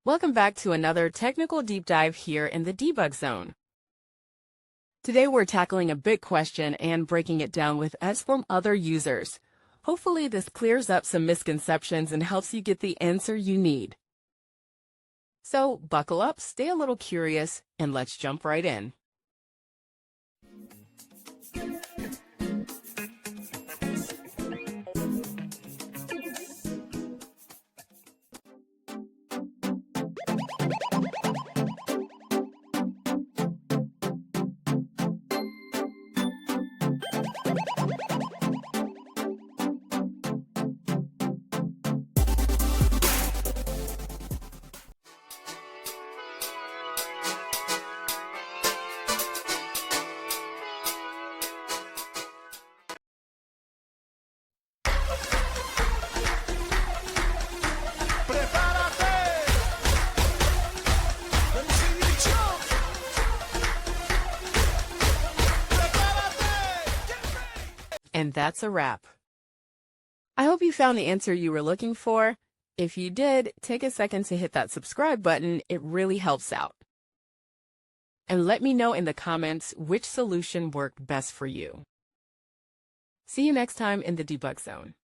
Welcome back to another technical deep dive here in the debug zone. Today we're tackling a big question and breaking it down with us from other users. Hopefully this clears up some misconceptions and helps you get the answer you need. So buckle up, stay a little curious, and let's jump right in. And that's a wrap. I hope you found the answer you were looking for. If you did, take a second to hit that subscribe button. It really helps out. And let me know in the comments which solution worked best for you. See you next time in the debug zone.